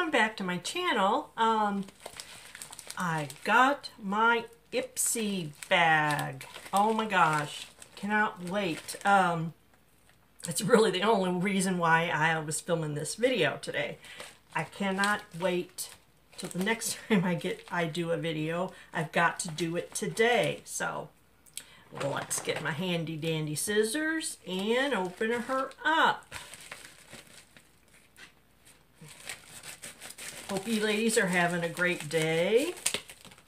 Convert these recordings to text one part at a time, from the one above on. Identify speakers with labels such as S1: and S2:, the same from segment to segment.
S1: welcome back to my channel. I got my Ipsy bag. Oh my gosh, cannot wait. It's really the only reason why I was filming this video today. I cannot wait till the next time I do a video. I've got to do it today. So let's get my handy dandy scissors and open her up. Hope you ladies are having a great day.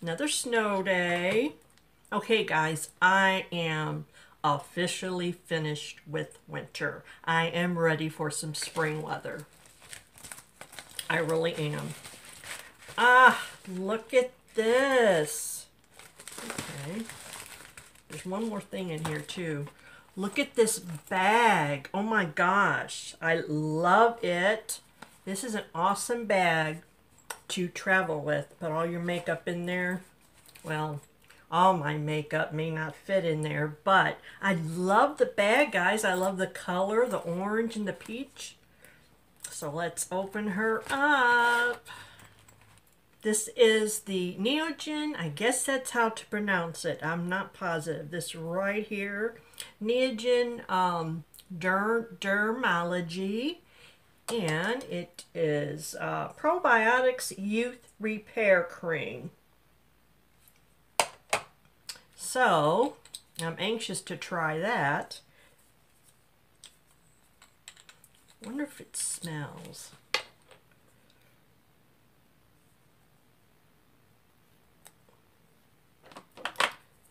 S1: Another snow day. Okay guys, I am officially finished with winter. I am ready for some spring weather. I really am. Ah, look at this. Okay. There's one more thing in here too. Look at this bag. Oh my gosh. I love it. This is an awesome bag to travel with. Put all your makeup in there. Well, all my makeup may not fit in there, but I love the bag, guys. I love the color, the orange and the peach. So let's open her up. This is the NEOGEN. I guess that's how to pronounce it. I'm not positive. This right here, NEOGEN Dermalogy. And it is Probiotics Youth Repair Cream. So, I'm anxious to try that. Wonder if it smells.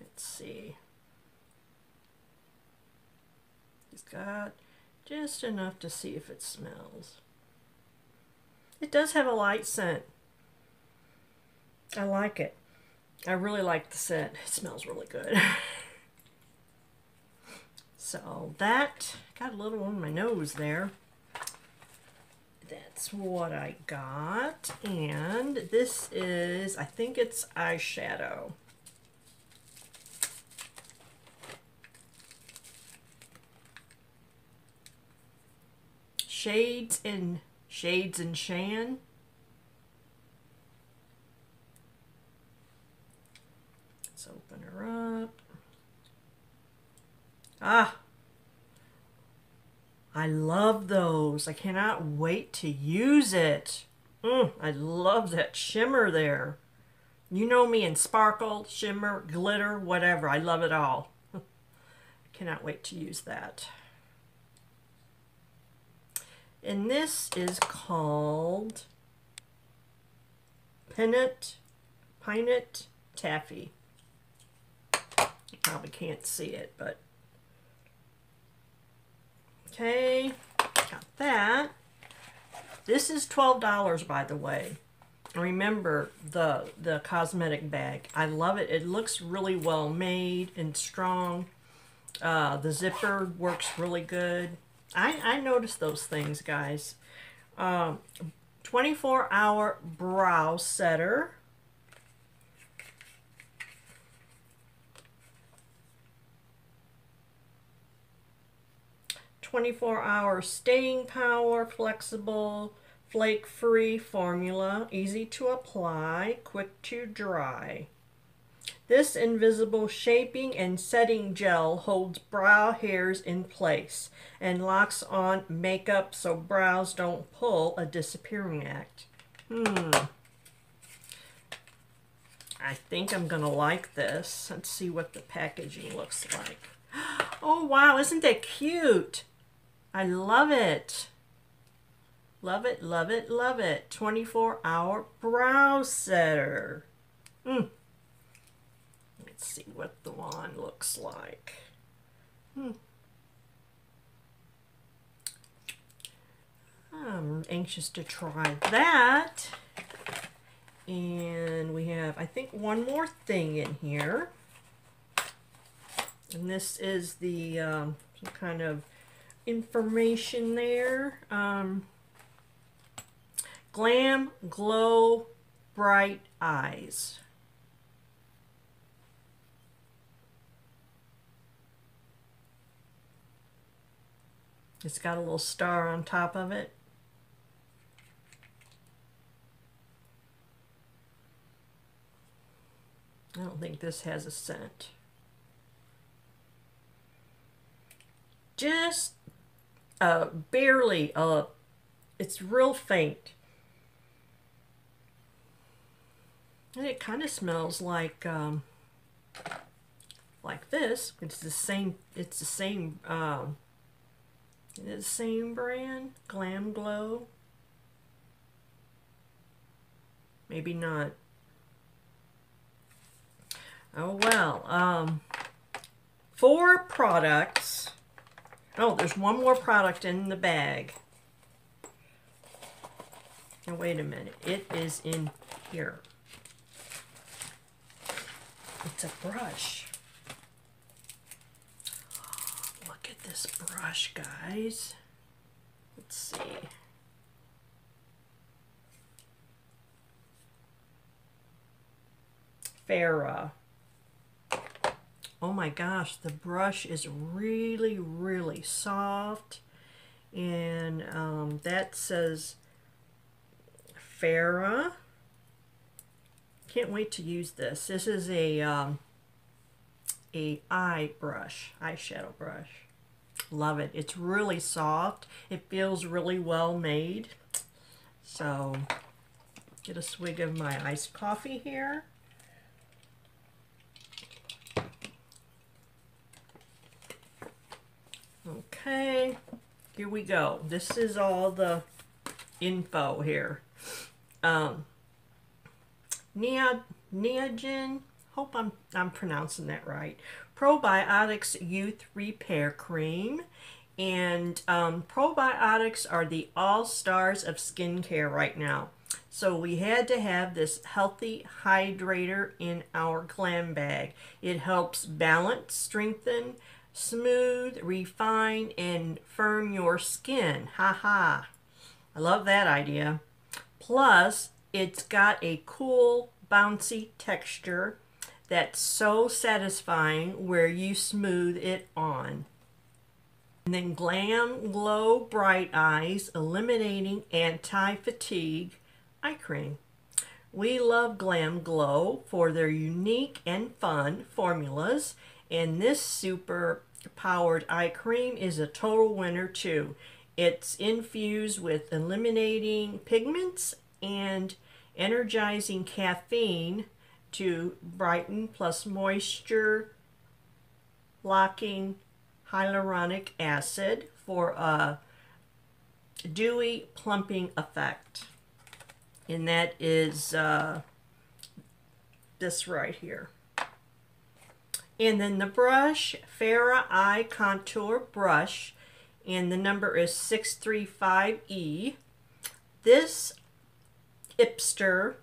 S1: Let's see. It's got just enough to see if it smells. It does have a light scent. I like it. I really like the scent. It smells really good. So that got a little on my nose there. That's what I got. And this is, I think it's eyeshadow. Shades and SHAN. Let's open her up. Ah, I love those. I cannot wait to use it. I love that shimmer there. You know me and sparkle, shimmer, glitter, whatever. I love it all. Cannot wait to use that. And this is called Pinot Taffy. You probably can't see it, but okay, got that. This is $12, by the way. Remember the cosmetic bag. I love it. It looks really well made and strong. The zipper works really good. I noticed those things, guys. 24-hour brow setter. "24-hour staying power, flexible, flake-free formula, easy to apply, quick to dry. This invisible shaping and setting gel holds brow hairs in place and locks on makeup so brows don't pull a disappearing act." I think I'm gonna like this. Let's see what the packaging looks like. Oh wow, isn't that cute? I love it. Love it, love it, love it. 24-hour brow setter. Let's see what the wand looks like. I'm anxious to try that. And we have, I think, one more thing in here. And this is the some kind of information there. Glam Glow Bright Eyes. It's got a little star on top of it. I don't think this has a scent. Just barely, it's real faint. And it kind of smells like this. It's the same brand, GLAMGLOW. Maybe not. Oh well. 4 products. Oh, there's one more product in the bag. Now wait a minute. It is in here. It's a brush. Look at this brush, guys. Let's see. F.A.R.A.H. Oh my gosh, the brush is really, really soft. And that says F.A.R.A.H. Can't wait to use this. This is a eyeshadow brush. Love it. It's really soft. It feels really well made. So, get a swig of my iced coffee here. Okay, here we go. This is all the info here. NEOGEN, hope I'm pronouncing that right. Probiotics Youth Repair Cream. And probiotics are the all-stars of skincare right now. So we had to have this healthy hydrator in our glam bag. It helps balance, strengthen, smooth, refine, and firm your skin. Haha. I love that idea. Plus, it's got a cool, bouncy texture that's so satisfying where you smooth it on. And then GLAMGLOW Bright Eyes Illuminating Anti-Fatigue Eye Cream. We love GLAMGLOW for their unique and fun formulas, and this super powered eye cream is a total winner too. It's infused with eliminating pigments and energizing caffeine to brighten, plus moisture locking hyaluronic acid for a dewy plumping effect. And that is this right here. And then the brush, F.A.R.A.H Eye Contour Brush, and the number is 635E. This hipster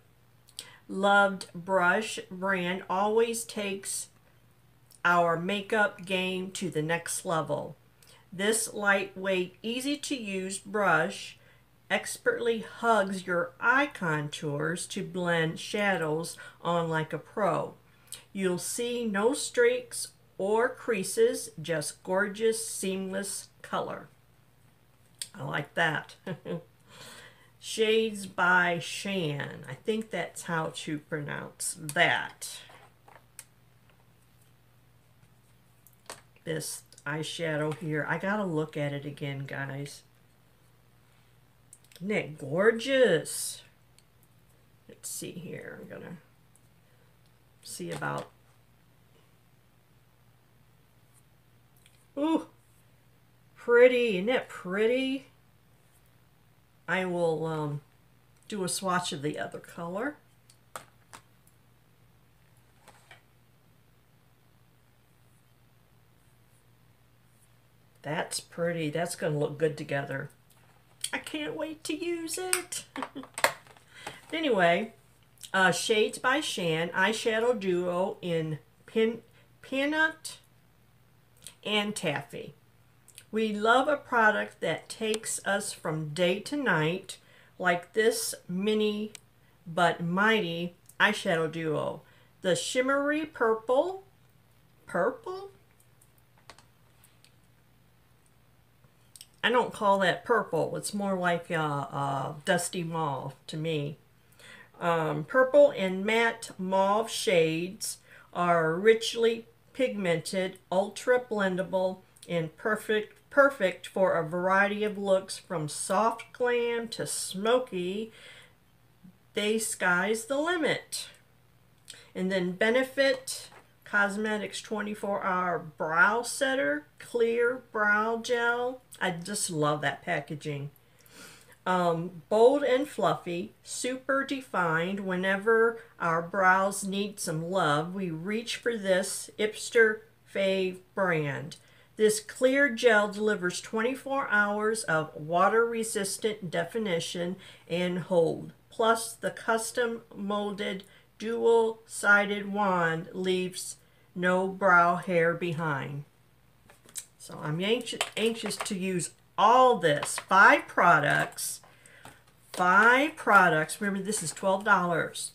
S1: loved brush brand always takes our makeup game to the next level. This lightweight, easy to use brush expertly hugs your eye contours to blend shadows on like a pro. You'll see no streaks or creases, just gorgeous, seamless color. I like that. Shades by SHAN. I think that's how to pronounce that. This eyeshadow here. I gotta look at it again, guys. Isn't it gorgeous? Let's see here. I'm gonna see about... Ooh, pretty. Isn't it pretty? I will do a swatch of the other color. That's pretty. That's going to look good together. I can't wait to use it. Anyway, Shades by SHAN Eyeshadow Duo in Pinot and Taffy. We love a product that takes us from day to night, like this mini but mighty eyeshadow duo. The shimmery purple, I don't call that purple. It's more like a dusty mauve to me. Purple and matte mauve shades are richly pigmented, ultra blendable, and perfect for a variety of looks from soft glam to smoky. The sky's the limit. And then Benefit Cosmetics 24-hour brow setter, clear brow gel. I just love that packaging. Bold and fluffy, super defined. Whenever our brows need some love, we reach for this Ipsy Fave brand. This clear gel delivers 24 hours of water-resistant definition and hold. Plus, the custom molded dual-sided wand leaves no brow hair behind. So I'm anxious to use all this. 5 products. 5 products. Remember, this is $12.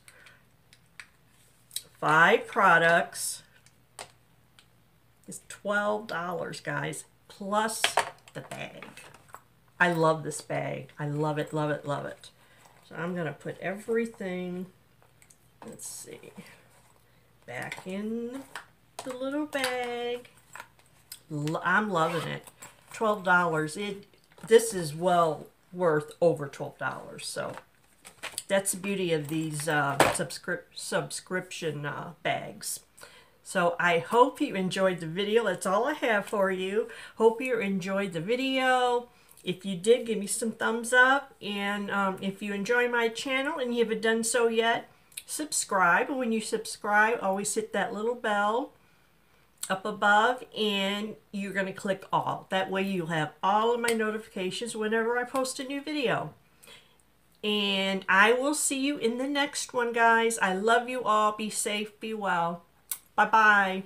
S1: 5 products. It's $12, guys, plus the bag. I love this bag. I love it, love it, love it. So I'm going to put everything, let's see, back in the little bag. I'm loving it. $12. This is well worth over $12. So that's the beauty of these subscription bags. So I hope you enjoyed the video. That's all I have for you. Hope you enjoyed the video. If you did, give me some thumbs up. And if you enjoy my channel and you haven't done so yet, subscribe. When you subscribe, always hit that little bell up above, and you're going to click all. That way you'll have all of my notifications whenever I post a new video. And I will see you in the next one, guys. I love you all. Be safe. Be well. Bye-bye.